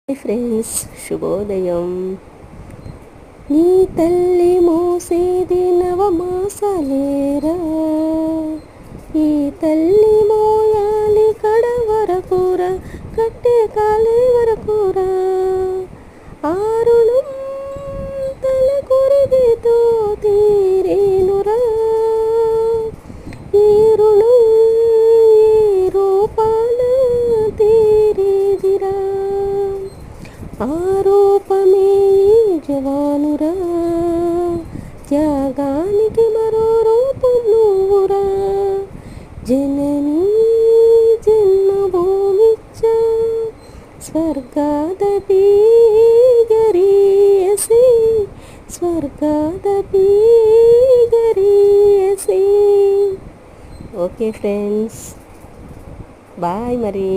Friends, శుభోదయం. నీ తల్లి మోసేది నవమాసలేరా, ఈ తల్లి మోయాలి కడ వరకురా, కట్టే కాలే వరకురా. ఆరుణం తల కొరిగితో తీరేనురా, ఈ రుణం ఈ రూపాన తీరేదిరా. ఆరోపమే జవానురా, త్యాగానికి మరో రూపం నువ్వురా. జననీ జన్మభూమిచ్చ స్వర్గాదపి గరీయసి, స్వర్గాదపి గరీయసి. ఓకే ఫ్రెండ్స్, బాయ్ మరి.